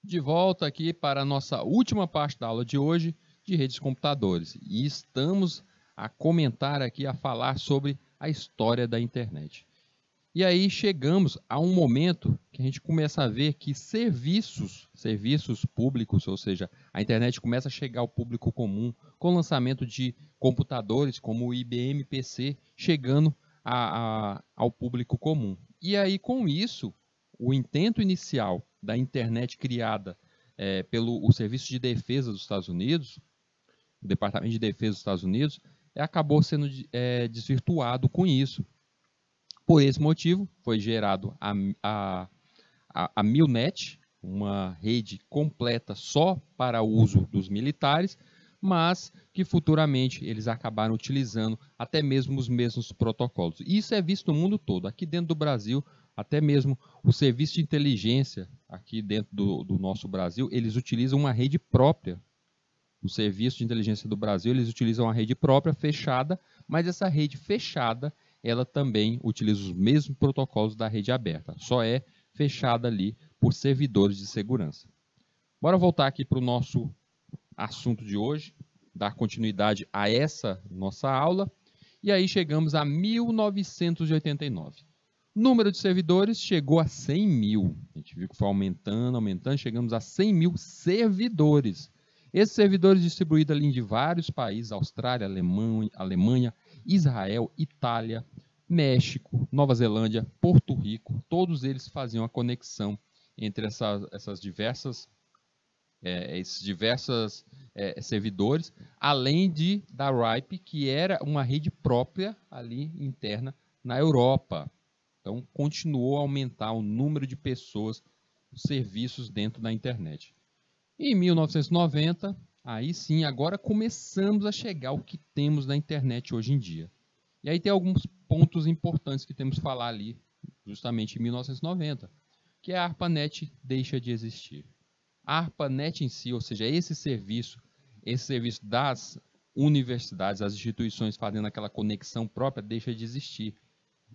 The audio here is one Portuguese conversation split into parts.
De volta aqui para a nossa última parte da aula de hoje de redes de computadores. E estamos a comentar aqui, a falar sobre a história da internet. E aí chegamos a um momento que a gente começa a ver que serviços públicos, ou seja, a internet começa a chegar ao público comum com o lançamento de computadores como o IBM PC chegando ao público comum. E aí com isso, o intento inicial da internet criada pelo Serviço de Defesa dos Estados Unidos, o Departamento de Defesa dos Estados Unidos, acabou sendo desvirtuado com isso. Por esse motivo, foi gerado a Milnet, uma rede completa só para o uso dos militares, mas que futuramente eles acabaram utilizando até mesmo os mesmos protocolos. Isso é visto no mundo todo. Aqui dentro do Brasil, até mesmo o serviço de inteligência, aqui dentro do nosso Brasil, eles utilizam uma rede própria. O serviço de inteligência do Brasil, eles utilizam uma rede própria, fechada, mas essa rede fechada, ela também utiliza os mesmos protocolos da rede aberta. Só é fechada ali por servidores de segurança. Bora voltar aqui para o nosso assunto de hoje, dar continuidade a essa nossa aula. E aí chegamos a 1989. O número de servidores chegou a 100 mil. A gente viu que foi aumentando, chegamos a 100 mil servidores. Esses servidores distribuídos ali de vários países, Austrália, Alemanha, Israel, Itália, México, Nova Zelândia, Porto Rico, todos eles faziam a conexão entre esses diversos servidores, além da RIPE, que era uma rede própria ali interna na Europa. Então, continuou a aumentar o número de pessoas, os serviços dentro da internet. Em 1990, aí sim, agora começamos a chegar ao que temos na internet hoje em dia. E aí tem alguns pontos importantes que temos que falar ali, justamente em 1990, que a ARPANET deixa de existir. A ARPANET em si, ou seja, esse serviço das universidades, as instituições fazendo aquela conexão própria, deixa de existir.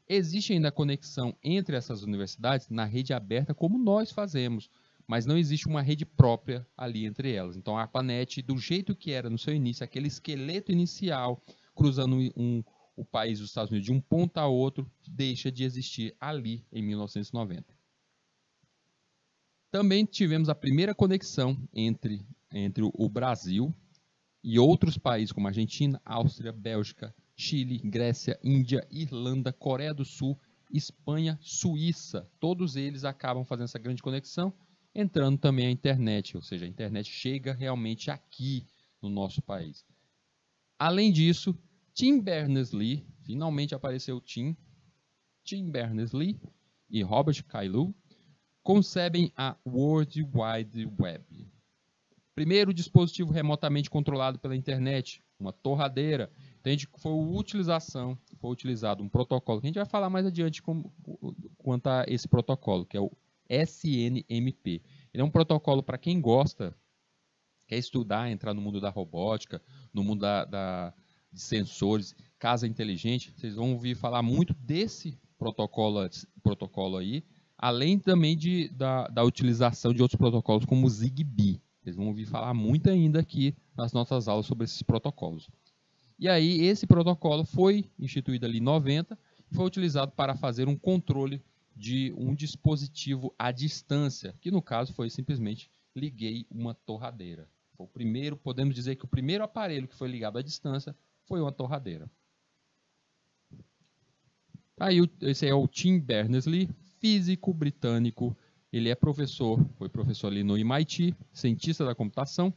Existe ainda a conexão entre essas universidades na rede aberta, como nós fazemos, mas não existe uma rede própria ali entre elas. Então a ARPANET, do jeito que era no seu início, aquele esqueleto inicial, cruzando o país dos Estados Unidos de um ponto a outro, deixa de existir ali em 1990. Também tivemos a primeira conexão entre o Brasil e outros países como Argentina, Áustria, Bélgica, Chile, Grécia, Índia, Irlanda, Coreia do Sul, Espanha, Suíça. Todos eles acabam fazendo essa grande conexão, entrando também a internet, ou seja, a internet chega realmente aqui no nosso país. Além disso, Tim Berners-Lee, finalmente apareceu Tim Berners-Lee e Robert Cailliau, concebem a World Wide Web. Primeiro dispositivo remotamente controlado pela internet, uma torradeira. Entende que foi utilizado um protocolo, que a gente vai falar mais adiante quanto a esse protocolo, que é o SNMP. Ele é um protocolo para quem gosta, quer estudar, entrar no mundo da robótica, no mundo de sensores, casa inteligente. Vocês vão ouvir falar muito desse protocolo aí, além também da utilização de outros protocolos como o ZigBee. Vocês vão ouvir falar muito ainda aqui nas nossas aulas sobre esses protocolos. E aí esse protocolo foi instituído ali em 90 e foi utilizado para fazer um controle de um dispositivo à distância, que no caso foi simplesmente liguei uma torradeira. Foi o primeiro, podemos dizer que o primeiro aparelho que foi ligado à distância foi uma torradeira. Aí esse é o Tim Berners-Lee, físico britânico. Ele é foi professor ali no MIT, cientista da computação,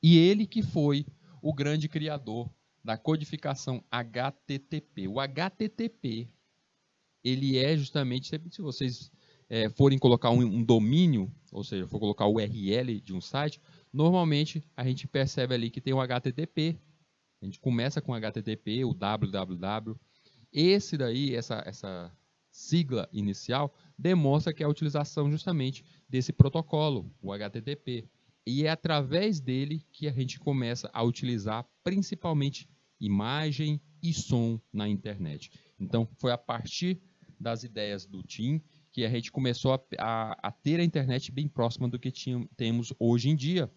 e ele que foi o grande criador da codificação HTTP. O HTTP, ele é justamente, se vocês forem colocar um domínio, ou seja, for colocar o URL de um site, normalmente a gente percebe ali que tem o HTTP. A gente começa com HTTP, o www. Essa sigla inicial demonstra que é a utilização justamente desse protocolo, o HTTP. E é através dele que a gente começa a utilizar principalmente imagem e som na internet. Então, foi a partir das ideias do Tim que a gente começou a ter a internet bem próxima do que temos hoje em dia.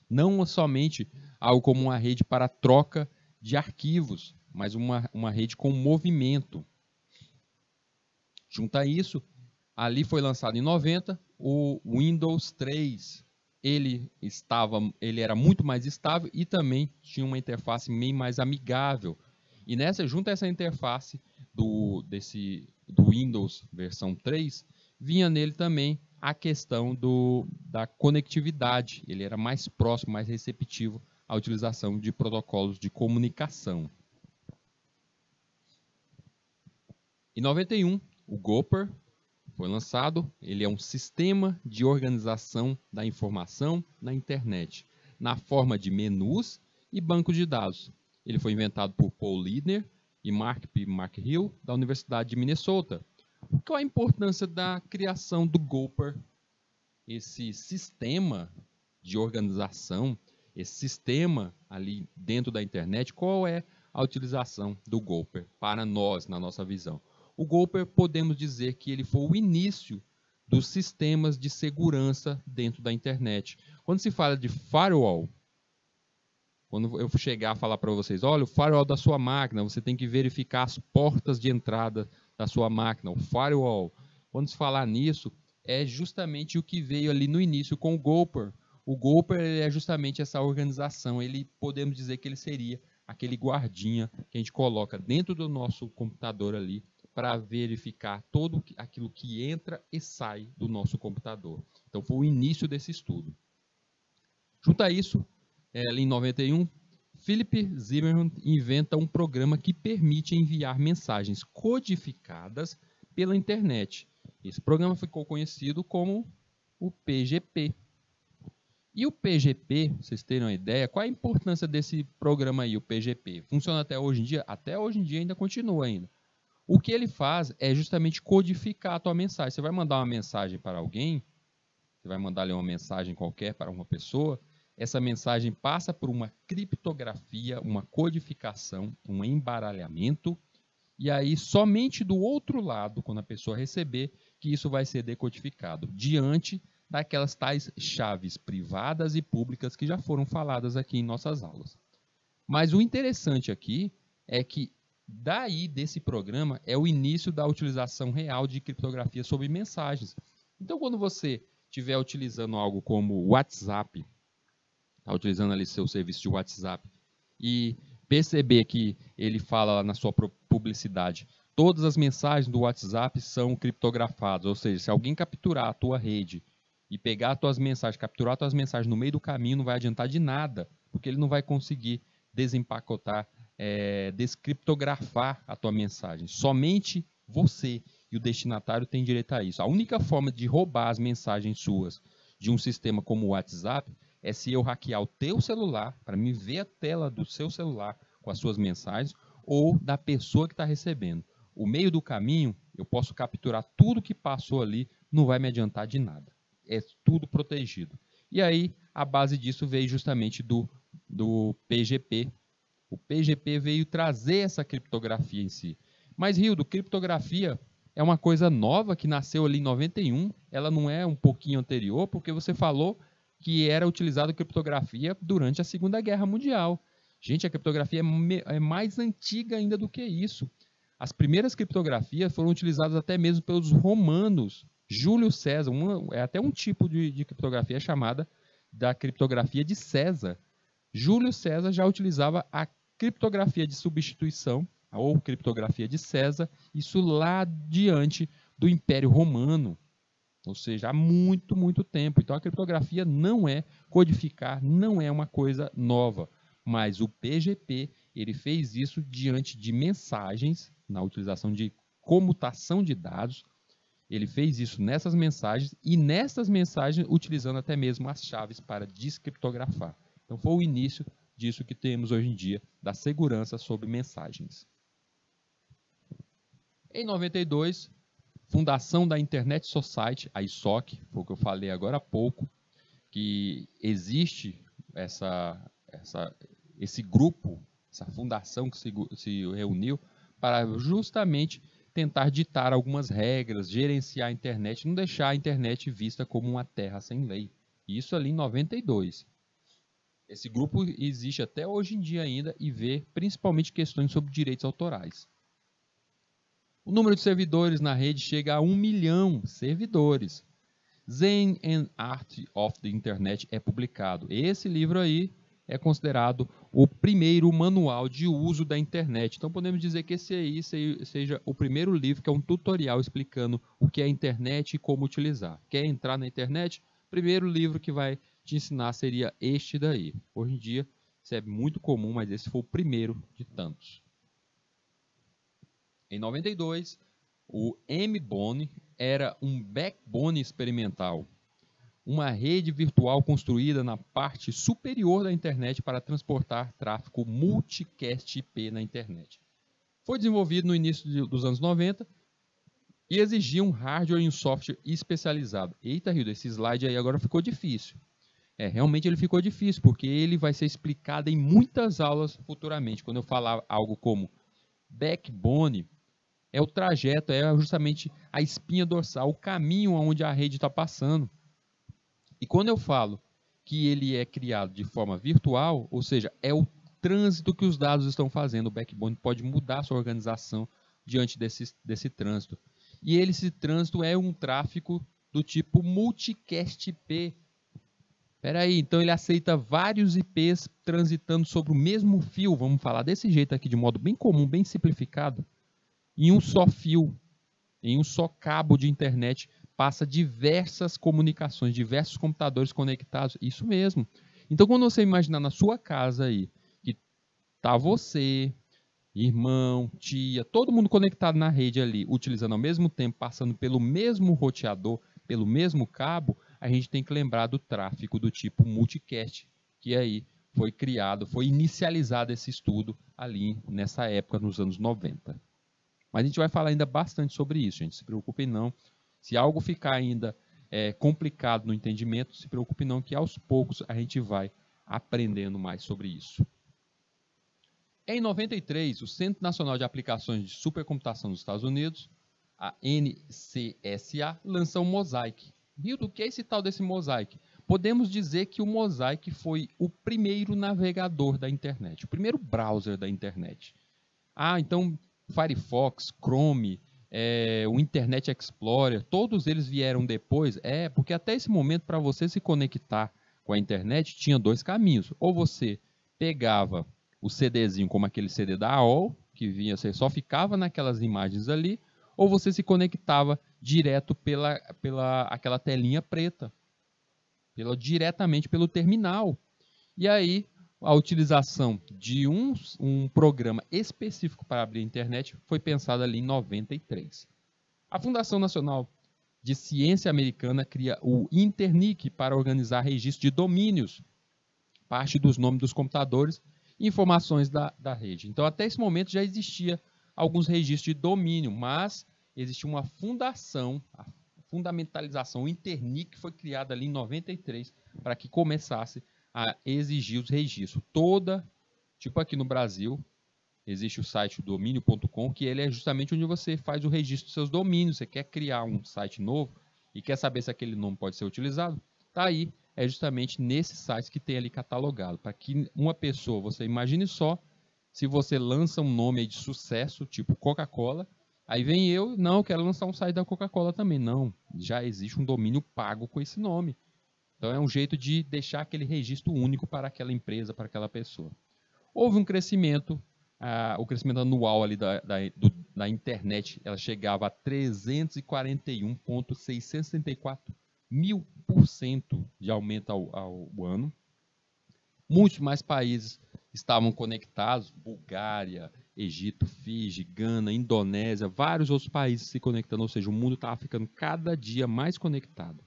Não somente algo como uma rede para troca de arquivos, mas uma rede com movimento. Junto a isso, ali foi lançado em 90 o Windows 3. Ele era muito mais estável e também tinha uma interface bem mais amigável. E junto a essa interface do Windows versão 3, vinha nele também a questão da conectividade. Ele era mais próximo, mais receptivo à utilização de protocolos de comunicação. Em 91, o Gopher foi lançado. Ele é um sistema de organização da informação na internet, na forma de menus e bancos de dados. Ele foi inventado por Paul Lidner e Mark P. McHugh, da Universidade de Minnesota. Qual a importância da criação do Gopher? Esse sistema de organização, esse sistema ali dentro da internet, qual é a utilização do Gopher para nós, na nossa visão? O Gopher, podemos dizer que ele foi o início dos sistemas de segurança dentro da internet. Quando se fala de firewall, quando eu chegar a falar para vocês, olha, o firewall da sua máquina, você tem que verificar as portas de entrada da sua máquina, o firewall. Quando se falar nisso, é justamente o que veio ali no início com o Gopher. O Gopher é justamente essa organização. Podemos dizer que ele seria aquele guardinha que a gente coloca dentro do nosso computador ali para verificar todo aquilo que entra e sai do nosso computador. Então foi o início desse estudo. Junto a isso, em 91, Philip Zimmermann inventa um programa que permite enviar mensagens codificadas pela internet. Esse programa ficou conhecido como o PGP. E o PGP, vocês terem uma ideia, qual a importância desse programa aí, o PGP? Funciona até hoje em dia? Até hoje em dia ainda continua ainda. O que ele faz é justamente codificar a tua mensagem. Você vai mandar uma mensagem para alguém, você vai mandar ali uma mensagem qualquer para uma pessoa, essa mensagem passa por uma criptografia, uma codificação, um embaralhamento, e aí somente do outro lado, quando a pessoa receber, que isso vai ser decodificado, diante daquelas tais chaves privadas e públicas que já foram faladas aqui em nossas aulas. Mas o interessante aqui é que daí desse programa é o início da utilização real de criptografia sobre mensagens. Então, quando você estiver utilizando algo como o WhatsApp, está utilizando ali seu serviço de WhatsApp e perceber que ele fala lá na sua publicidade, todas as mensagens do WhatsApp são criptografadas, ou seja, se alguém capturar a tua rede e pegar as tuas mensagens, capturar as tuas mensagens no meio do caminho, não vai adiantar de nada, porque ele não vai conseguir desempacotar, descriptografar a tua mensagem. Somente você e o destinatário têm direito a isso. A única forma de roubar as mensagens suas de um sistema como o WhatsApp é se eu hackear o teu celular, para me ver a tela do seu celular com as suas mensagens, ou da pessoa que está recebendo. O meio do caminho, eu posso capturar tudo que passou ali, não vai me adiantar de nada. É tudo protegido. E aí, a base disso veio justamente do PGP. O PGP veio trazer essa criptografia em si. Mas, Rildo, criptografia é uma coisa nova que nasceu ali em 91. Ela não é um pouquinho anterior, porque você falou que era utilizada criptografia durante a Segunda Guerra Mundial. Gente, a criptografia é mais antiga ainda do que isso. As primeiras criptografias foram utilizadas até mesmo pelos romanos. Júlio César, é até um tipo de criptografia chamada da criptografia de César. Júlio César já utilizava a criptografia de substituição, ou criptografia de César, isso lá diante do Império Romano, ou seja, há muito, muito tempo. Então a criptografia não é codificar, não é uma coisa nova, mas o PGP, ele fez isso diante de mensagens, na utilização de comutação de dados, ele fez isso nessas mensagens e nessas mensagens utilizando até mesmo as chaves para descriptografar. Então foi o início disso que temos hoje em dia, da segurança sobre mensagens. Em 92, fundação da Internet Society, a ISOC, foi o que eu falei agora há pouco, que existe esse grupo, essa fundação que se reuniu para justamente tentar ditar algumas regras, gerenciar a internet, não deixar a internet vista como uma terra sem lei. Isso ali em 92. Esse grupo existe até hoje em dia ainda e vê principalmente questões sobre direitos autorais. O número de servidores na rede chega a 1 milhão de servidores. Zen and Art of the Internet é publicado. Esse livro aí é considerado o primeiro manual de uso da internet. Então podemos dizer que esse aí seja o primeiro livro que é um tutorial explicando o que é a internet e como utilizar. Quer entrar na internet? O primeiro livro que vai te ensinar seria este daí. Hoje em dia isso é muito comum, mas esse foi o primeiro de tantos. Em 92, o M-Bone era um backbone experimental, uma rede virtual construída na parte superior da internet para transportar tráfego multicast IP na internet. Foi desenvolvido no início dos anos 90 e exigia um hardware e um software especializado. Eita, Hildo, esse slide aí agora ficou difícil. Realmente ele ficou difícil, porque ele vai ser explicado em muitas aulas futuramente. Quando eu falar algo como backbone, é o trajeto, é justamente a espinha dorsal, o caminho onde a rede está passando. E quando eu falo que ele é criado de forma virtual, ou seja, é o trânsito que os dados estão fazendo. O backbone pode mudar a sua organização diante desse trânsito. E esse trânsito é um tráfego do tipo multicast IP. Espera aí, então ele aceita vários IPs transitando sobre o mesmo fio, vamos falar desse jeito aqui de modo bem comum, bem simplificado, em um só fio, em um só cabo de internet, passa diversas comunicações, diversos computadores conectados, isso mesmo. Então quando você imaginar na sua casa aí, que está você, irmão, tia, todo mundo conectado na rede ali, utilizando ao mesmo tempo, passando pelo mesmo roteador, pelo mesmo cabo, a gente tem que lembrar do tráfego do tipo multicast, que aí foi criado, foi inicializado esse estudo ali nessa época, nos anos 90. Mas a gente vai falar ainda bastante sobre isso, gente, se preocupem não. Se algo ficar ainda complicado no entendimento, se preocupe não, que aos poucos a gente vai aprendendo mais sobre isso. Em 93, o Centro Nacional de Aplicações de Supercomputação dos Estados Unidos, a NCSA, lança o Mosaic. Hildo, o que é esse tal desse Mosaic? Podemos dizer que o Mosaic foi o primeiro navegador da internet, o primeiro browser da internet. Então Firefox, Chrome, o Internet Explorer, todos eles vieram depois. Porque até esse momento, para você se conectar com a internet, tinha dois caminhos. Ou você pegava o CDzinho, como aquele CD da AOL, que vinha, você só ficava naquelas imagens ali, ou você se conectava direto pela aquela telinha preta, diretamente pelo terminal. E aí, a utilização de um programa específico para abrir a internet foi pensada ali em 93. A Fundação Nacional de Ciência Americana cria o Internic para organizar registro de domínios, parte dos nomes dos computadores e informações da rede. Então, até esse momento já existia alguns registros de domínio, mas existia uma fundação, a fundamentalização, o Internic foi criada ali em 93 para que começasse a exigir os registros. Tipo aqui no Brasil, existe o site domínio.com, que ele é justamente onde você faz o registro dos seus domínios. Você quer criar um site novo e quer saber se aquele nome pode ser utilizado? Tá aí, é justamente nesse site que tem ali catalogado, para que uma pessoa, você imagine só, se você lança um nome aí de sucesso, tipo Coca-Cola, aí vem eu quero lançar um site da Coca-Cola também. Não, já existe um domínio pago com esse nome. Então é um jeito de deixar aquele registro único para aquela empresa, para aquela pessoa. Houve um crescimento, o crescimento anual ali da internet, ela chegava a 341,664 mil% de aumento ao ano. Muitos mais países estavam conectados, Bulgária, Egito, Fiji, Gana, Indonésia, vários outros países se conectando, ou seja, o mundo estava ficando cada dia mais conectado.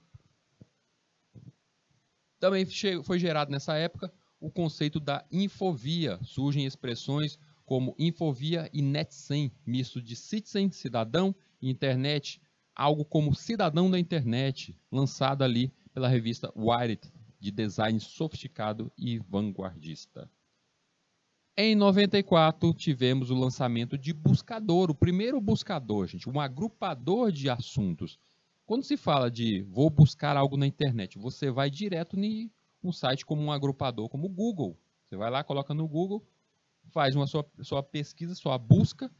Também foi gerado nessa época o conceito da infovia. Surgem expressões como infovia e netcen, misto de citizen, cidadão, e internet, algo como Cidadão da Internet, lançado ali pela revista Wired, de design sofisticado e vanguardista. Em 94, tivemos o lançamento de Buscador, o primeiro buscador, gente, um agrupador de assuntos. Quando se fala de vou buscar algo na internet, você vai direto em um site como um agrupador, como o Google. Você vai lá, coloca no Google, faz uma sua pesquisa, sua busca,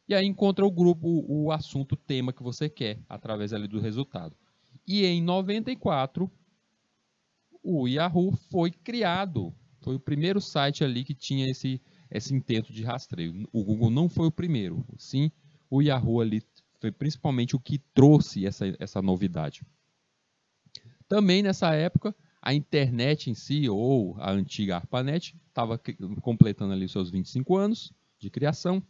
e aí encontra o grupo, o assunto, o tema que você quer, através ali do resultado. E em 94, o Yahoo foi criado. Foi o primeiro site ali que tinha esse intento de rastreio. O Google não foi o primeiro. Sim, o Yahoo ali foi principalmente o que trouxe essa novidade. Também nessa época, a internet em si, ou a antiga ARPANET, estava completando ali os seus 25 anos de criação.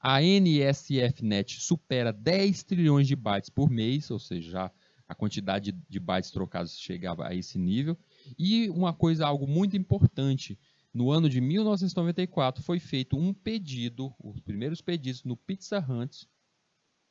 A NSFNet supera 10 trilhões de bytes por mês, ou seja, já a quantidade de bytes trocados chegava a esse nível. E uma coisa, algo muito importante, no ano de 1994 foi feito um pedido, os primeiros pedidos no Pizza Hut,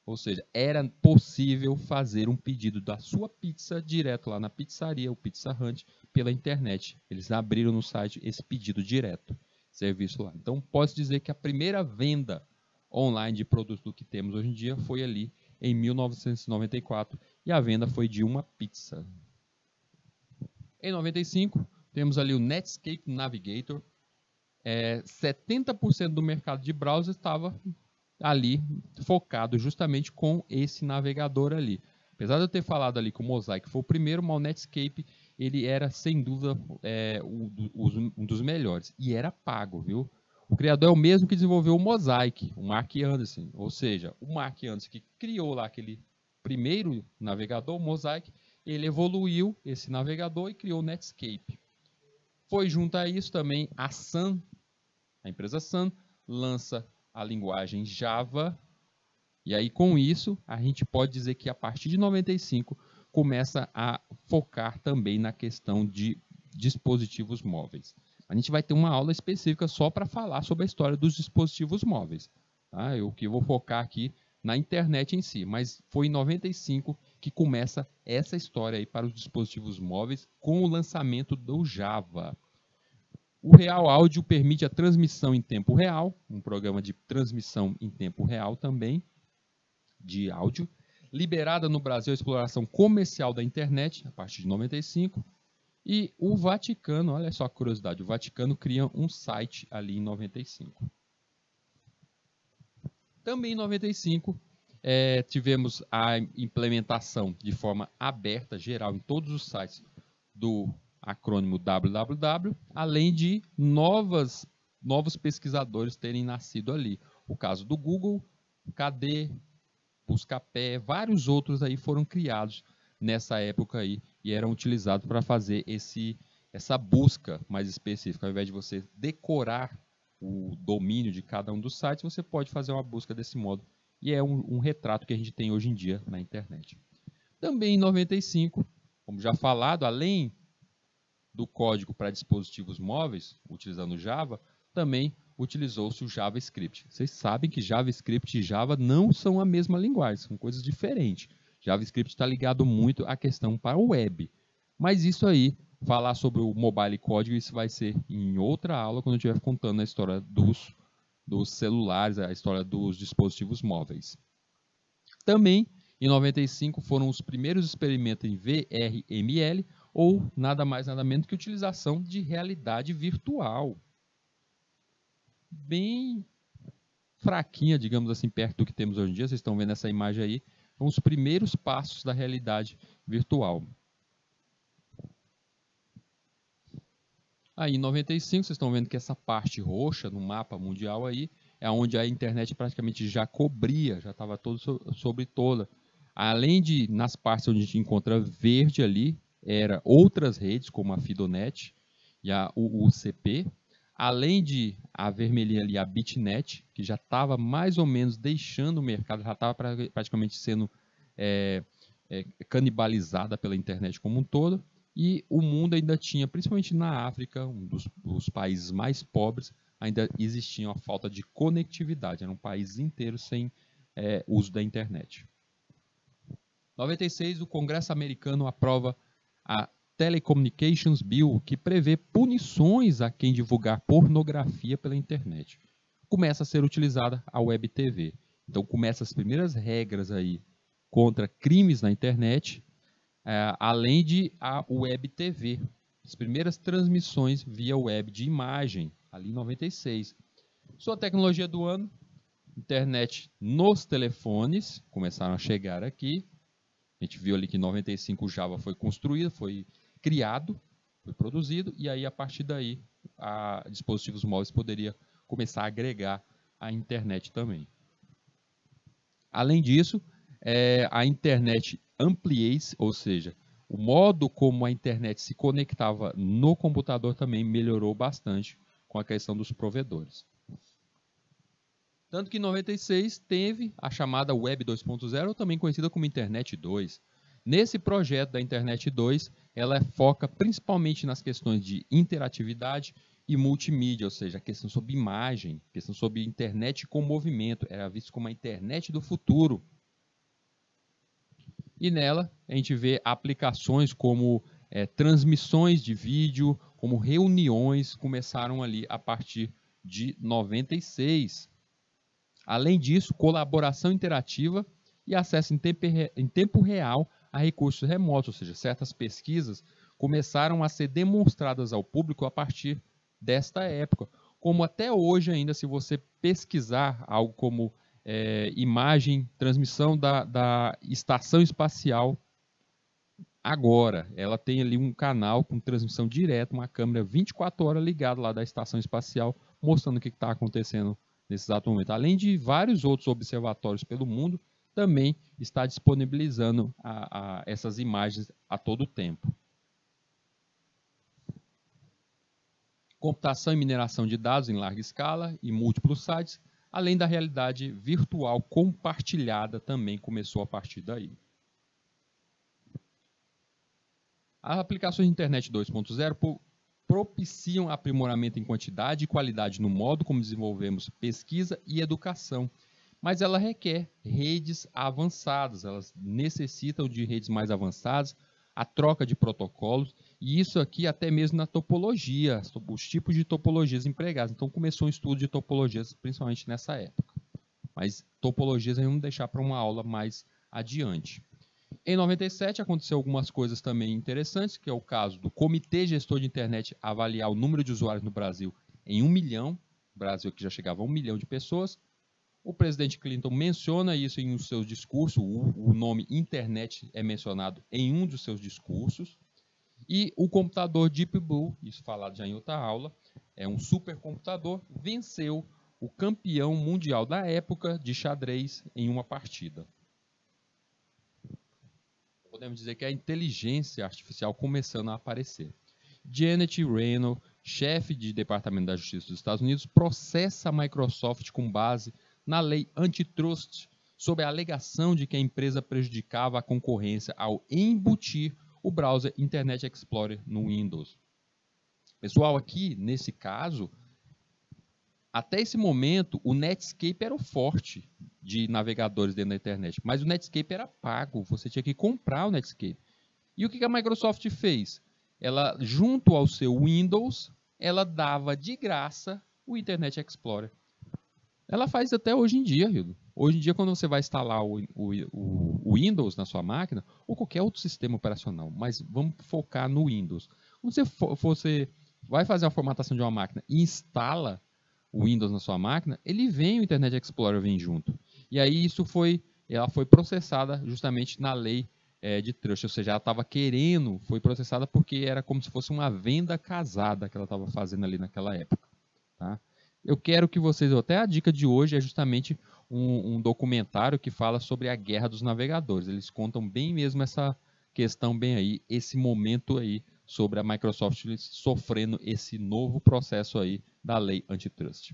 ou seja, era possível fazer um pedido da sua pizza direto lá na pizzaria, o Pizza Hut, pela internet. Eles abriram no site esse pedido direto, serviço lá. Então, posso dizer que a primeira venda online de produto que temos hoje em dia foi ali em 1994 e a venda foi de uma pizza. Em 95, temos ali o Netscape Navigator. 70% do mercado de browser estava ali focado justamente com esse navegador ali. Apesar de eu ter falado ali que o Mosaic foi o primeiro, mas o Netscape ele era sem dúvida um dos melhores e era pago, viu? O criador é o mesmo que desenvolveu o Mosaic, o Mark Anderson, ou seja, o Mark Anderson que criou lá aquele primeiro navegador, o Mosaic, ele evoluiu esse navegador e criou o Netscape. Foi junto a isso também a Sun, a empresa Sun, lança a linguagem Java, e aí com isso a gente pode dizer que a partir de 95 começa a focar também na questão de dispositivos móveis. A gente vai ter uma aula específica só para falar sobre a história dos dispositivos móveis. Tá? Eu que vou focar aqui na internet em si, mas foi em 95 que começa essa história aí para os dispositivos móveis com o lançamento do Java. O Real Áudio permite a transmissão em tempo real, um programa de transmissão em tempo real também, de áudio. Liberada no Brasil a exploração comercial da internet, a partir de 95. E o Vaticano, olha só a curiosidade, o Vaticano cria um site ali em 95. Também em 95, tivemos a implementação de forma aberta, geral, em todos os sites do acrônimo www, além de novos pesquisadores terem nascido ali. O caso do Google, KD, Buscapé, vários outros aí foram criados nessa época aí e eram utilizados para fazer essa busca mais específica. Ao invés de você decorar o domínio de cada um dos sites, você pode fazer uma busca desse modo. E é um retrato que a gente tem hoje em dia na internet. Também em 95, como já falado, além do código para dispositivos móveis, utilizando Java, também utilizou-se o JavaScript. Vocês sabem que JavaScript e Java não são a mesma linguagem, são coisas diferentes. JavaScript está ligado muito à questão para o web. Mas isso aí, falar sobre o mobile código, isso vai ser em outra aula, quando eu estiver contando a história dos celulares, a história dos dispositivos móveis. Também, em 95, foram os primeiros experimentos em VRML, ou nada mais nada menos que utilização de realidade virtual. Bem fraquinha, digamos assim, perto do que temos hoje em dia. Vocês estão vendo essa imagem aí. São os primeiros passos da realidade virtual. Aí em 95, vocês estão vendo que essa parte roxa no mapa mundial aí é onde a internet praticamente já cobria, já estava todo sobre toda. Além de, nas partes onde a gente encontra verde ali, era outras redes, como a Fidonet e a UUCP, além de a vermelhinha ali, a Bitnet, que já estava mais ou menos deixando o mercado, já estava praticamente sendo canibalizada pela internet como um todo, e o mundo ainda tinha, principalmente na África, um dos países mais pobres, ainda existia uma falta de conectividade, era um país inteiro sem uso da internet. 96, o Congresso americano aprova a Telecommunications Bill, que prevê punições a quem divulgar pornografia pela internet. Começa a ser utilizada a Web TV. Então começam as primeiras regras aí contra crimes na internet, além de a Web TV. As primeiras transmissões via web de imagem, ali em 96. Sua tecnologia do ano, internet nos telefones, começaram a chegar aqui. A gente viu ali que em 95 o Java foi construído, foi criado, foi produzido, e aí a partir daí dispositivos móveis poderia começar a agregar a internet também. Além disso, a internet ampliates, ou seja, o modo como a internet se conectava no computador também melhorou bastante com a questão dos provedores. Tanto que em 96 teve a chamada Web 2.0, também conhecida como Internet 2. Nesse projeto da Internet 2, ela foca principalmente nas questões de interatividade e multimídia, ou seja, a questão sobre imagem, questão sobre internet com movimento, era visto como a internet do futuro. E nela a gente vê aplicações como transmissões de vídeo, como reuniões, começaram ali a partir de 96. Além disso, colaboração interativa e acesso em tempo real a recursos remotos, ou seja, certas pesquisas começaram a ser demonstradas ao público a partir desta época. Como até hoje ainda, se você pesquisar algo como imagem, transmissão da estação espacial, agora ela tem ali um canal com transmissão direta, uma câmera 24 horas ligada lá da estação espacial, mostrando o que está acontecendo nesse exato momento. Além de vários outros observatórios pelo mundo, também está disponibilizando essas imagens a todo tempo. Computação e mineração de dados em larga escala e múltiplos sites, além da realidade virtual compartilhada também começou a partir daí. As aplicações de internet 2.0 propiciam aprimoramento em quantidade e qualidade no modo como desenvolvemos pesquisa e educação, mas ela requer redes avançadas, elas necessitam de redes mais avançadas, a troca de protocolos, e isso aqui até mesmo na topologia, os tipos de topologias empregadas. Então começou um estudo de topologias principalmente nessa época, mas topologias vamos deixar para uma aula mais adiante. Em 97 aconteceu algumas coisas também interessantes, que é o caso do Comitê Gestor de Internet avaliar o número de usuários no Brasil em 1 milhão, o Brasil que já chegava a 1 milhão de pessoas. O presidente Clinton menciona isso em um dos seus discursos, o nome internet é mencionado em um dos seus discursos. E o computador Deep Blue, isso falado já em outra aula, é um supercomputador, venceu o campeão mundial da época de xadrez em uma partida. Podemos dizer que a inteligência artificial começando a aparecer. Janet Reno, chefe de Departamento da Justiça dos Estados Unidos, processa a Microsoft com base na lei antitrust sob a alegação de que a empresa prejudicava a concorrência ao embutir o browser Internet Explorer no Windows. Pessoal, aqui, nesse caso, até esse momento, o Netscape era o forte de navegadores dentro da internet, mas o Netscape era pago, você tinha que comprar o Netscape. E o que a Microsoft fez? Ela, junto ao seu Windows, ela dava de graça o Internet Explorer. Ela faz até hoje em dia, Hildo. Hoje em dia, quando você vai instalar o Windows na sua máquina, ou qualquer outro sistema operacional, mas vamos focar no Windows. Quando você vai fazer a formatação de uma máquina e instala o Windows na sua máquina, ele vem, o Internet Explorer vem junto. E aí ela foi processada justamente na lei de trust, ou seja, ela estava querendo, foi processada porque era como se fosse uma venda casada que ela estava fazendo ali naquela época. Tá? Eu quero que vocês, até a dica de hoje é justamente um documentário que fala sobre a guerra dos navegadores. Eles contam bem mesmo essa questão bem aí, esse momento aí sobre a Microsoft sofrendo esse novo processo aí da lei antitrust.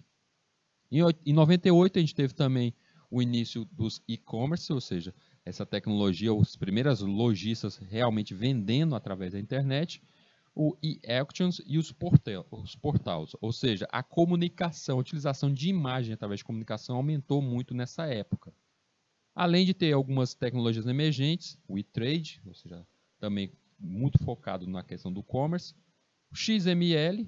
Em 98 a gente teve também o início dos e-commerce, ou seja, essa tecnologia, as primeiras lojistas realmente vendendo através da internet, o e-auctions e os portais, ou seja, a comunicação, a utilização de imagem através de comunicação aumentou muito nessa época. Além de ter algumas tecnologias emergentes, o e-trade, ou seja, também muito focado na questão do commerce, o XML,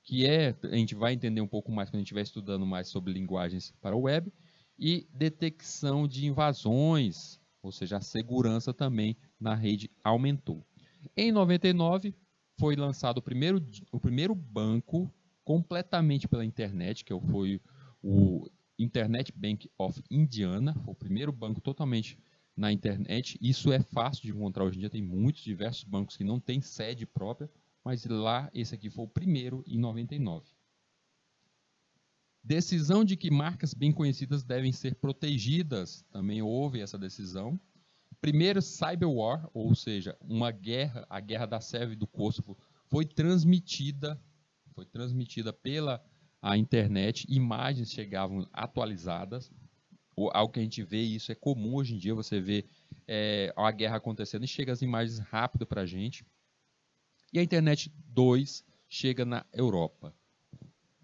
que a gente vai entender um pouco mais quando a gente estiver estudando mais sobre linguagens para o web, e detecção de invasões, ou seja, a segurança também na rede aumentou. Em 99, foi lançado o primeiro banco completamente pela internet, que foi o Internet Bank of Indiana, foi o primeiro banco totalmente na internet. Isso é fácil de encontrar hoje em dia, tem muitos diversos bancos que não têm sede própria, mas lá esse aqui foi o primeiro em 99. Decisão de que marcas bem conhecidas devem ser protegidas, também houve essa decisão. Primeiro cyberwar, ou seja, uma guerra, a guerra da Sérvia e do Kosovo, foi transmitida pela a internet, imagens chegavam atualizadas, algo que a gente vê, isso é comum hoje em dia, você vê a guerra acontecendo e chega as imagens rápido para a gente. E a internet 2 chega na Europa.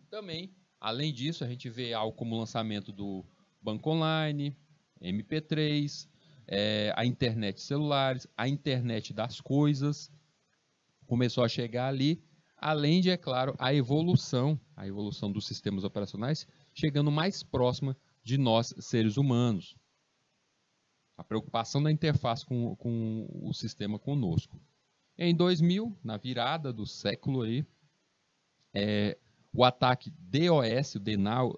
Também, além disso, a gente vê algo como o lançamento do banco online, MP3, a internet de celulares, a internet das coisas, começou a chegar ali, além de, é claro, a evolução dos sistemas operacionais, chegando mais próxima de nós, seres humanos. A preocupação da interface com o sistema conosco. Em 2000, na virada do século aí, o ataque DOS, o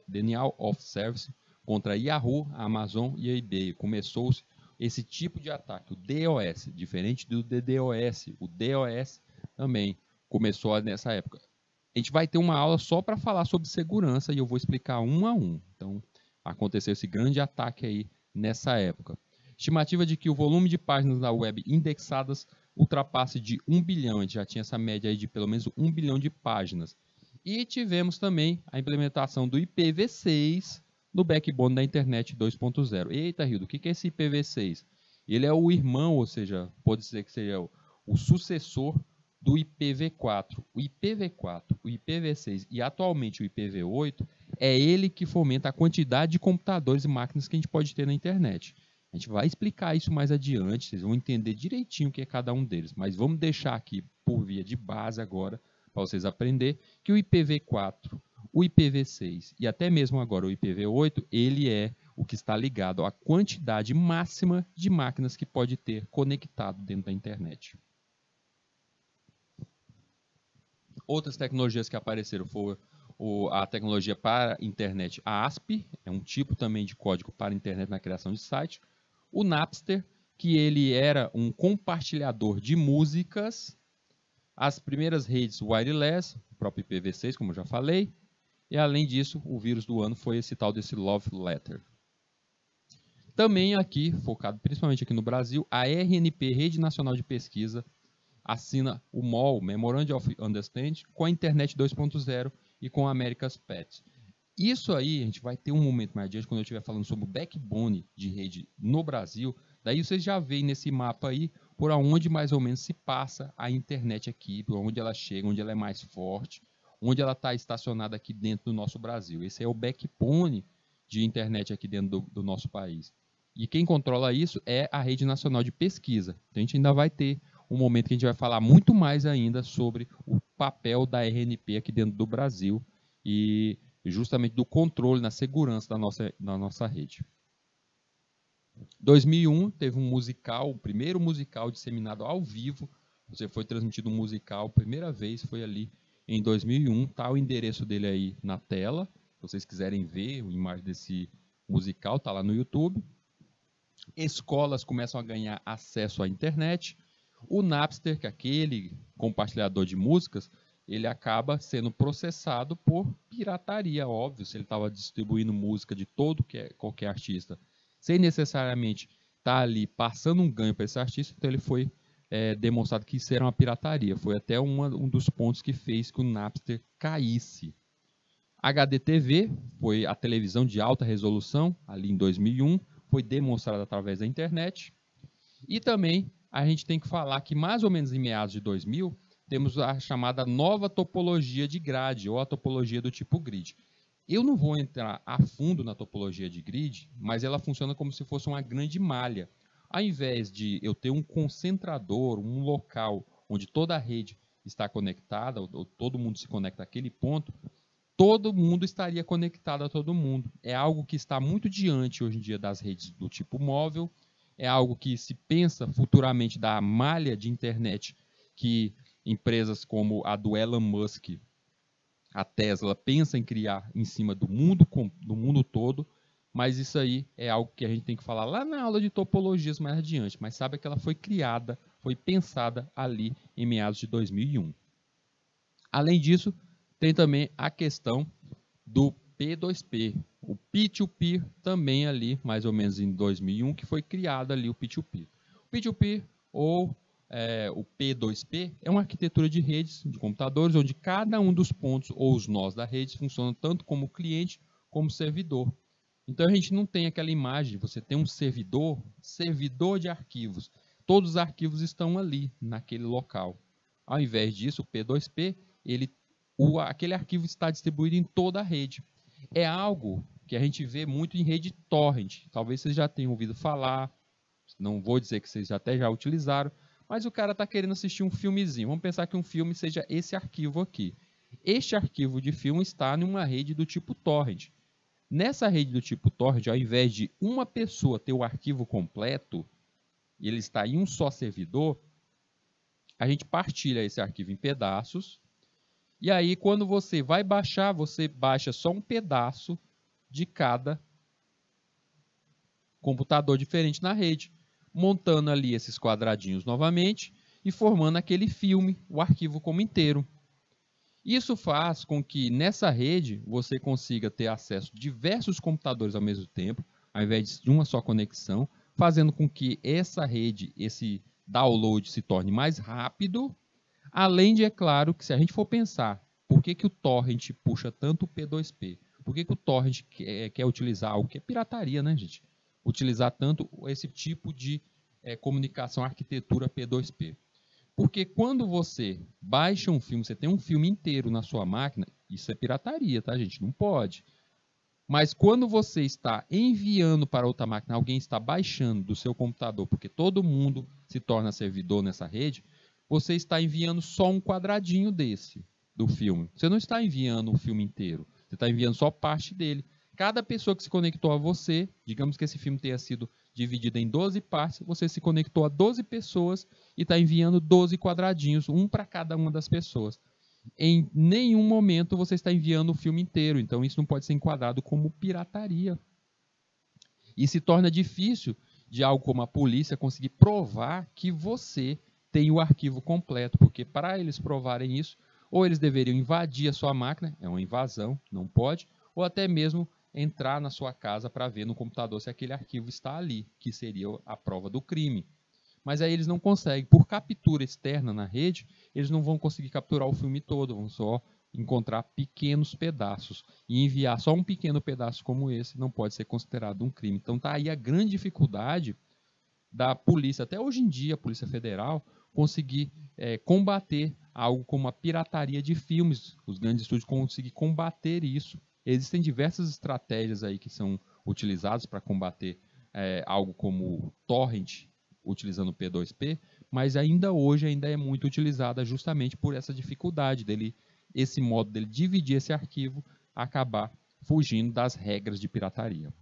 Denial of Service, contra a Yahoo, a Amazon e a eBay. Começou-se esse tipo de ataque, o DOS, diferente do DDoS. O DOS também começou nessa época. A gente vai ter uma aula só para falar sobre segurança e eu vou explicar um a um. Então, aconteceu esse grande ataque aí nessa época. Estimativa de que o volume de páginas da web indexadas ultrapasse de 1 bilhão. A gente já tinha essa média aí de pelo menos 1 bilhão de páginas. E tivemos também a implementação do IPv6 no backbone da internet 2.0. Eita, Rildo, o que é esse IPv6? Ele é o irmão, ou seja, pode ser que seja o sucessor do IPv4. O IPv4, o IPv6 e atualmente o IPv8 é ele que fomenta a quantidade de computadores e máquinas que a gente pode ter na internet. A gente vai explicar isso mais adiante, vocês vão entender direitinho o que é cada um deles, mas vamos deixar aqui por via de base agora, para vocês aprenderem, que o IPv4, o IPv6 e até mesmo agora o IPv8, ele é o que está ligado à quantidade máxima de máquinas que pode ter conectado dentro da internet. Outras tecnologias que apareceram foram a tecnologia para internet, a ASP, é um tipo também de código para internet na criação de site. O Napster, que ele era um compartilhador de músicas. As primeiras redes wireless, o próprio IPv6, como eu já falei. E além disso, o vírus do ano foi esse tal desse Love Letter. Também aqui, focado principalmente aqui no Brasil, a RNP, Rede Nacional de Pesquisa, assina o MOU, Memorandum of Understanding, com a Internet 2.0 e com a America's Pets. Isso aí, a gente vai ter um momento mais adiante, quando eu estiver falando sobre o backbone de rede no Brasil, daí vocês já veem nesse mapa aí, por onde mais ou menos se passa a internet aqui, por onde ela chega, onde ela é mais forte, onde ela está estacionada aqui dentro do nosso Brasil. Esse é o backbone de internet aqui dentro do nosso país. E quem controla isso é a Rede Nacional de Pesquisa. Então a gente ainda vai ter um momento que a gente vai falar muito mais ainda sobre o papel da RNP aqui dentro do Brasil e justamente do controle na segurança da nossa rede. 2001 teve um musical, o primeiro musical disseminado ao vivo. Você foi transmitido um musical, primeira vez foi ali em 2001. Tá o endereço dele aí na tela. Se vocês quiserem ver a imagem desse musical, tá lá no YouTube. Escolas começam a ganhar acesso à internet. O Napster, que é aquele compartilhador de músicas, ele acaba sendo processado por pirataria, óbvio. Se ele estava distribuindo música de qualquer artista, sem necessariamente estar ali passando um ganho para esse artista, então ele foi demonstrado que isso era uma pirataria. Foi até um dos pontos que fez que o Napster caísse. HDTV foi a televisão de alta resolução, ali em 2001, foi demonstrada através da internet. E também a gente tem que falar que mais ou menos em meados de 2000, temos a chamada nova topologia de grade, ou a topologia do tipo grid. Eu não vou entrar a fundo na topologia de grid, mas ela funciona como se fosse uma grande malha. Ao invés de eu ter um concentrador, um local onde toda a rede está conectada, ou todo mundo se conecta àquele ponto, todo mundo estaria conectado a todo mundo. É algo que está muito diante hoje em dia das redes do tipo móvel, é algo que se pensa futuramente da malha de internet que empresas como a do Elon Musk, a Tesla, pensa em criar em cima do mundo todo, mas isso aí é algo que a gente tem que falar lá na aula de topologias mais adiante, mas sabe que ela foi criada, foi pensada ali em meados de 2001. Além disso, tem também a questão do P2P, o P2P também ali, mais ou menos em 2001, que foi criado ali o P2P. O P2P, ou o P2P, é uma arquitetura de redes de computadores, onde cada um dos pontos ou os nós da rede funcionam tanto como cliente como servidor. Então a gente não tem aquela imagem, você tem um servidor de arquivos. Todos os arquivos estão ali, naquele local. Ao invés disso, o P2P, aquele arquivo está distribuído em toda a rede. É algo que a gente vê muito em rede torrent. Talvez vocês já tenham ouvido falar, não vou dizer que vocês até já utilizaram, mas o cara está querendo assistir um filmezinho. Vamos pensar que um filme seja esse arquivo aqui. Este arquivo de filme está em uma rede do tipo torrent. Nessa rede do tipo torrent, ao invés de uma pessoa ter o arquivo completo, e ele está em um só servidor, a gente partilha esse arquivo em pedaços. E aí, quando você vai baixar, você baixa só um pedaço de cada computador diferente na rede, montando ali esses quadradinhos novamente e formando aquele filme, o arquivo como inteiro. Isso faz com que nessa rede você consiga ter acesso a diversos computadores ao mesmo tempo, ao invés de uma só conexão, fazendo com que essa rede, esse download se torne mais rápido, além de, é claro, que se a gente for pensar por que o torrent puxa tanto o P2P, por que o torrent quer utilizar algo que é pirataria, né, gente? Utilizar tanto esse tipo de comunicação, arquitetura P2P. Porque quando você baixa um filme, você tem um filme inteiro na sua máquina, isso é pirataria, tá, gente? Não pode. Mas quando você está enviando para outra máquina, alguém está baixando do seu computador, porque todo mundo se torna servidor nessa rede, você está enviando só um quadradinho desse, do filme. Você não está enviando o filme inteiro, você está enviando só parte dele. Cada pessoa que se conectou a você, digamos que esse filme tenha sido dividido em 12 partes, você se conectou a 12 pessoas e está enviando 12 quadradinhos, um para cada uma das pessoas. Em nenhum momento você está enviando o filme inteiro, então isso não pode ser enquadrado como pirataria. E se torna difícil de algo como a polícia conseguir provar que você tem o arquivo completo, porque para eles provarem isso, ou eles deveriam invadir a sua máquina, é uma invasão, não pode, ou até mesmo entrar na sua casa para ver no computador se aquele arquivo está ali, que seria a prova do crime. Mas aí eles não conseguem, por captura externa na rede, eles não vão conseguir capturar o filme todo, vão só encontrar pequenos pedaços. E enviar só um pequeno pedaço como esse não pode ser considerado um crime. Então está aí a grande dificuldade da polícia, até hoje em dia, a Polícia Federal, conseguir combater algo como a pirataria de filmes. Os grandes estúdios conseguir combater isso. Existem diversas estratégias aí que são utilizadas para combater algo como torrent, utilizando o P2P, mas ainda hoje é muito utilizada justamente por essa dificuldade dele, esse modo dele dividir esse arquivo, acabar fugindo das regras de pirataria.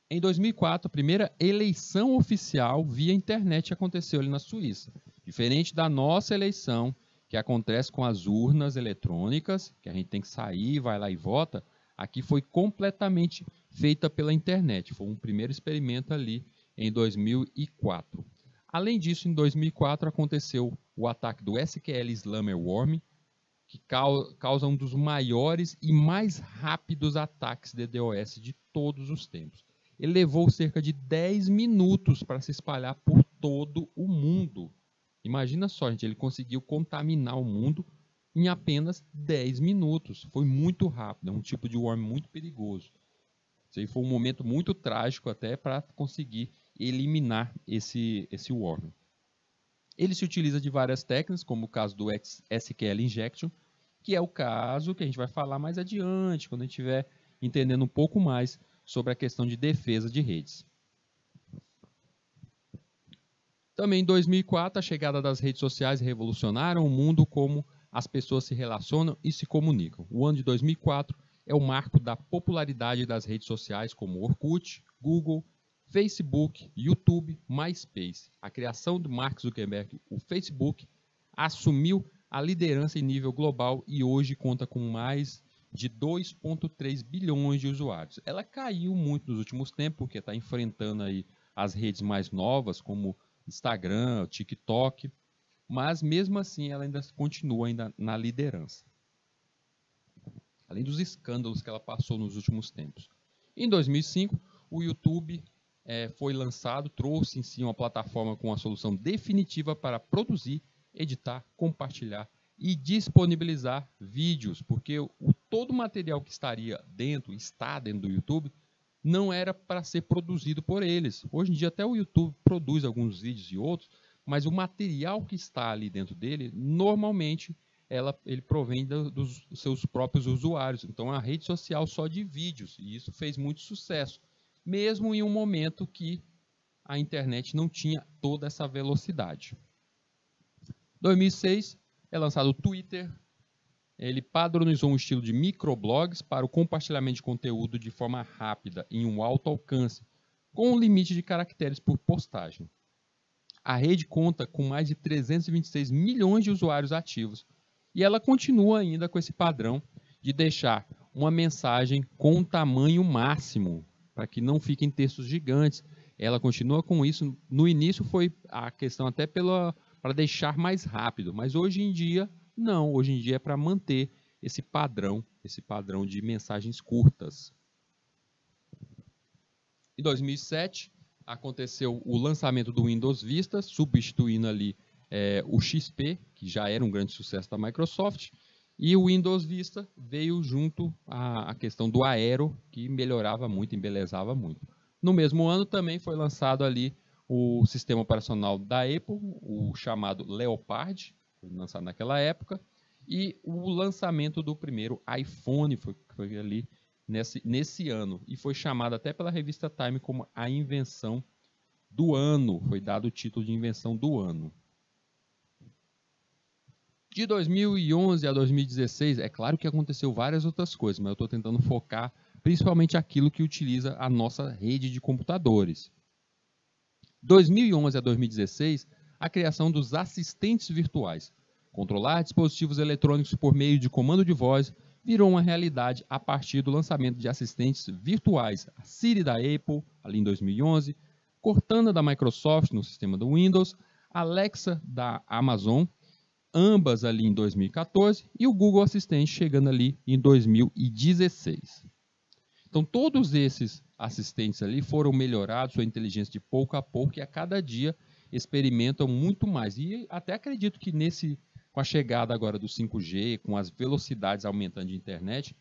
Em 2004, a primeira eleição oficial via internet aconteceu ali na Suíça. Diferente da nossa eleição, que acontece com as urnas eletrônicas, que a gente tem que sair, vai lá e vota, aqui foi completamente feita pela internet. Foi um primeiro experimento ali em 2004. Além disso, em 2004 aconteceu o ataque do SQL Slammer Worm, que causa um dos maiores e mais rápidos ataques de DDoS de todos os tempos. Ele levou cerca de 10 minutos para se espalhar por todo o mundo. Imagina só, gente, ele conseguiu contaminar o mundo em apenas 10 minutos. Foi muito rápido, é um tipo de worm muito perigoso. Isso aí foi um momento muito trágico até para conseguir eliminar esse worm. Ele se utiliza de várias técnicas, como o caso do SQL Injection, que é o caso que a gente vai falar mais adiante, quando a gente estiver entendendo um pouco mais sobre a questão de defesa de redes. Também em 2004, a chegada das redes sociais revolucionaram o mundo como as pessoas se relacionam e se comunicam. O ano de 2004 é o marco da popularidade das redes sociais como Orkut, Google, Facebook, YouTube, MySpace. A criação do Mark Zuckerberg, o Facebook, assumiu a liderança em nível global e hoje conta com mais de 2,3 bilhões de usuários. Ela caiu muito nos últimos tempos porque está enfrentando aí as redes mais novas como Instagram, TikTok, mas mesmo assim ela ainda continua na liderança. Além dos escândalos que ela passou nos últimos tempos. Em 2005, o YouTube foi lançado, trouxe em si uma plataforma com uma solução definitiva para produzir, editar, compartilhar e disponibilizar vídeos, porque todo o material que está dentro do YouTube, não era para ser produzido por eles. Hoje em dia até o YouTube produz alguns vídeos e outros, mas o material que está ali dentro dele, normalmente ele provém dos seus próprios usuários. Então é uma rede social só de vídeos, e isso fez muito sucesso, mesmo em um momento que a internet não tinha toda essa velocidade. Em 2006 é lançado o Twitter. Ele padronizou um estilo de microblogs para o compartilhamento de conteúdo de forma rápida em um alto alcance, com um limite de caracteres por postagem. A rede conta com mais de 326 milhões de usuários ativos e ela continua ainda com esse padrão de deixar uma mensagem com um tamanho máximo, para que não fiquem textos gigantes. Ela continua com isso. No início foi a questão até para deixar mais rápido, mas hoje em dia não, hoje em dia é para manter esse padrão de mensagens curtas. Em 2007, aconteceu o lançamento do Windows Vista, substituindo ali o XP, que já era um grande sucesso da Microsoft, e o Windows Vista veio junto à questão do Aero, que melhorava muito, embelezava muito. No mesmo ano também foi lançado ali o sistema operacional da Apple, o chamado Leopard, lançado naquela época, e o lançamento do primeiro iPhone foi ali nesse ano, e foi chamado até pela revista Time como a invenção do ano, foi dado o título de invenção do ano. De 2011 a 2016, é claro que aconteceu várias outras coisas, mas eu estou tentando focar principalmente aquilo que utiliza a nossa rede de computadores. 2011 a 2016, a criação dos assistentes virtuais. Controlar dispositivos eletrônicos por meio de comando de voz virou uma realidade a partir do lançamento de assistentes virtuais. A Siri da Apple, ali em 2011, Cortana da Microsoft no sistema do Windows, Alexa da Amazon, ambas ali em 2014, e o Google Assistente chegando ali em 2016. Então todos esses assistentes ali foram melhorados, sua inteligência de pouco a pouco, e a cada dia experimentam muito mais. E até acredito que com a chegada agora do 5G, com as velocidades aumentando de internet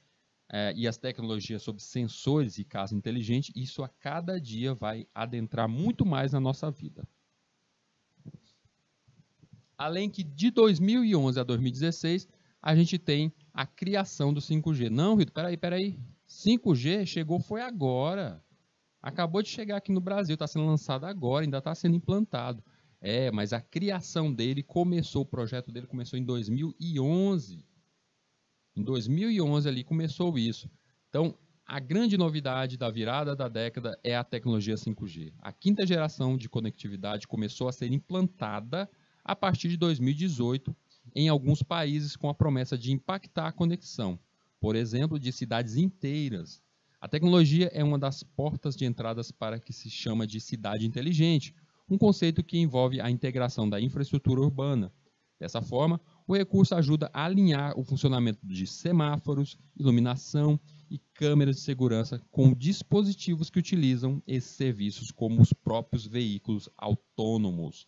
e as tecnologias sobre sensores e casa inteligente, isso a cada dia vai adentrar muito mais na nossa vida. Além que de 2011 a 2016, a gente tem a criação do 5G. Não, Rito, peraí. 5G chegou foi agora. Acabou de chegar aqui no Brasil, está sendo lançado agora, ainda está sendo implantado. Mas a criação dele o projeto dele começou em 2011. Em 2011 ali começou isso. Então, a grande novidade da virada da década é a tecnologia 5G. A quinta geração de conectividade começou a ser implantada a partir de 2018 em alguns países com a promessa de impactar a conexão, por exemplo, de cidades inteiras. A tecnologia é uma das portas de entradas para o que se chama de cidade inteligente, um conceito que envolve a integração da infraestrutura urbana. Dessa forma, o recurso ajuda a alinhar o funcionamento de semáforos, iluminação e câmeras de segurança com dispositivos que utilizam esses serviços, como os próprios veículos autônomos.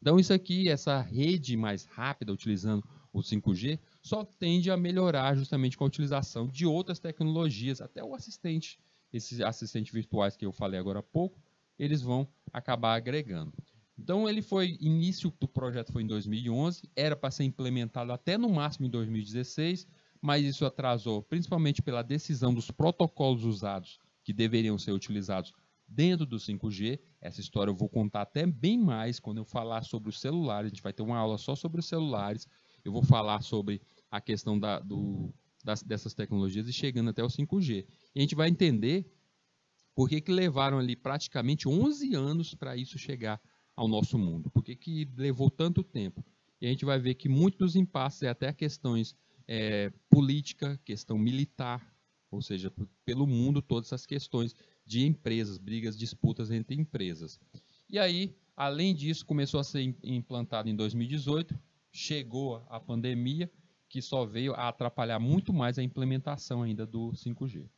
Então isso aqui, essa rede mais rápida utilizando o 5G, só tende a melhorar justamente com a utilização de outras tecnologias, até o assistente, esses assistentes virtuais que eu falei agora há pouco, eles vão acabar agregando. Então, início do projeto foi em 2011, era para ser implementado até no máximo em 2016, mas isso atrasou, principalmente pela decisão dos protocolos usados, que deveriam ser utilizados dentro do 5G. Essa história eu vou contar até bem mais quando eu falar sobre os celulares. A gente vai ter uma aula só sobre os celulares. Eu vou falar sobre a questão dessas tecnologias e chegando até o 5G. E a gente vai entender por que levaram ali praticamente 11 anos para isso chegar ao nosso mundo. Por que levou tanto tempo? E a gente vai ver que muitos dos impasses é até questões política, questão militar, ou seja, pelo mundo, todas essas questões de empresas, brigas, disputas entre empresas. E aí, além disso, começou a ser implantado em 2018, chegou a pandemia, que só veio a atrapalhar muito mais a implementação ainda do 5G.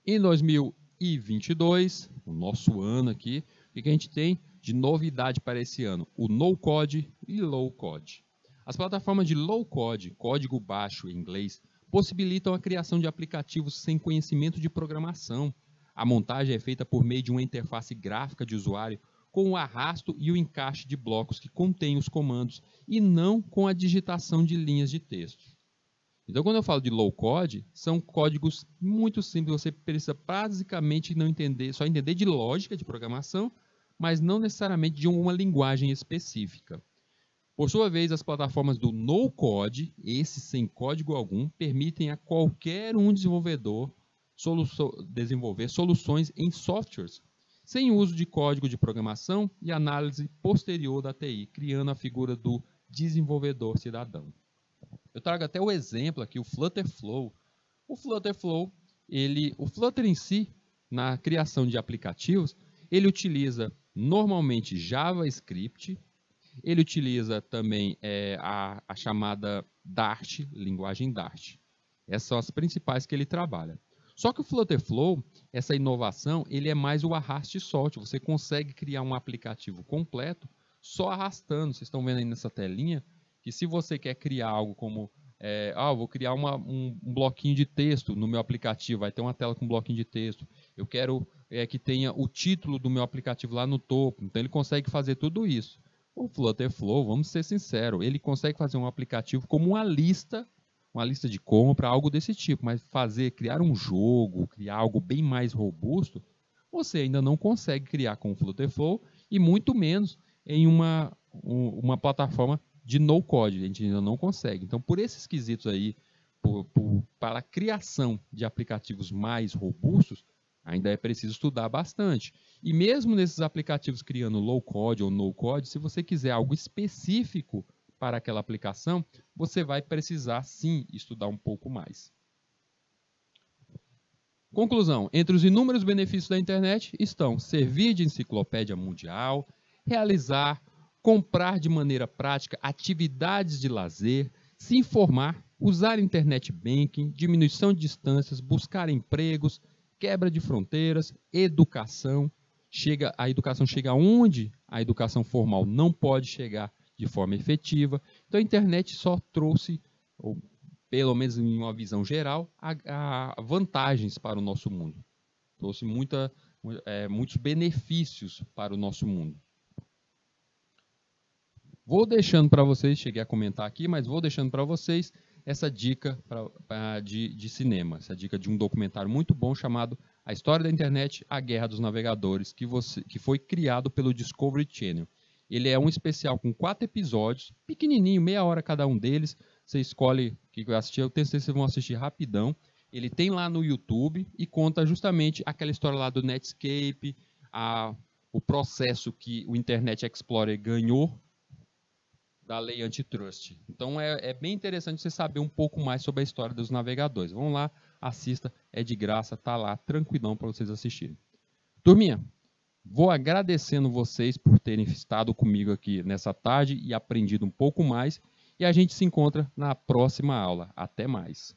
Em 2022, o nosso ano aqui, o que a gente tem de novidade para esse ano? O no-code e low-code. As plataformas de low-code, código baixo em inglês, possibilitam a criação de aplicativos sem conhecimento de programação. A montagem é feita por meio de uma interface gráfica de usuário com o arrasto e o encaixe de blocos que contêm os comandos e não com a digitação de linhas de texto. Então, quando eu falo de low-code, são códigos muito simples. Você precisa basicamente só entender de lógica de programação, mas não necessariamente de uma linguagem específica. Por sua vez, as plataformas do no-code, esse sem código algum, permitem a qualquer um desenvolvedor desenvolver soluções em softwares, sem uso de código de programação e análise posterior da TI, criando a figura do desenvolvedor cidadão. Eu trago até o exemplo aqui, o Flutterflow. O Flutterflow, o Flutter em si, na criação de aplicativos, ele utiliza normalmente JavaScript. Ele utiliza também a chamada Dart, linguagem Dart. Essas são as principais que ele trabalha. Só que o Flutterflow, essa inovação, ele é mais o arraste e solte. Você consegue criar um aplicativo completo só arrastando. Vocês estão vendo aí nessa telinha que se você quer criar algo como... vou criar um bloquinho de texto no meu aplicativo, vai ter uma tela com um bloquinho de texto. Eu quero que tenha o título do meu aplicativo lá no topo. Então ele consegue fazer tudo isso. O Flutterflow, vamos ser sinceros, ele consegue fazer um aplicativo como uma lista de compra, algo desse tipo, mas criar um jogo, criar algo bem mais robusto, você ainda não consegue criar com o Flutterflow e muito menos em uma plataforma de no-code, a gente ainda não consegue. Então, por esses quesitos aí, para a criação de aplicativos mais robustos, ainda é preciso estudar bastante. E mesmo nesses aplicativos criando low-code ou no-code, se você quiser algo específico para aquela aplicação, você vai precisar sim estudar um pouco mais. Conclusão: entre os inúmeros benefícios da internet estão servir de enciclopédia mundial, comprar de maneira prática atividades de lazer, se informar, usar internet banking, diminuição de distâncias, buscar empregos, quebra de fronteiras, educação. A educação chega onde a educação formal não pode chegar de forma efetiva. Então a internet só trouxe, ou pelo menos em uma visão geral, vantagens para o nosso mundo. Trouxe muitos benefícios para o nosso mundo. Vou deixando para vocês, cheguei a comentar aqui, mas vou deixando para vocês essa dica de cinema, essa dica de um documentário muito bom chamado A História da Internet, A Guerra dos Navegadores, que foi criado pelo Discovery Channel. Ele é um especial com 4 episódios, pequenininho, meia hora cada um deles. Você escolhe o que vai assistir, eu tenho certeza que vocês vão assistir rapidão. Ele tem lá no YouTube e conta justamente aquela história lá do Netscape, o processo que o Internet Explorer ganhou da lei antitrust. Então é bem interessante você saber um pouco mais sobre a história dos navegadores. Vamos lá, assista, é de graça, tá lá, tranquilão para vocês assistirem. Turminha, vou agradecendo vocês por terem estado comigo aqui nessa tarde e aprendido um pouco mais. E a gente se encontra na próxima aula. Até mais.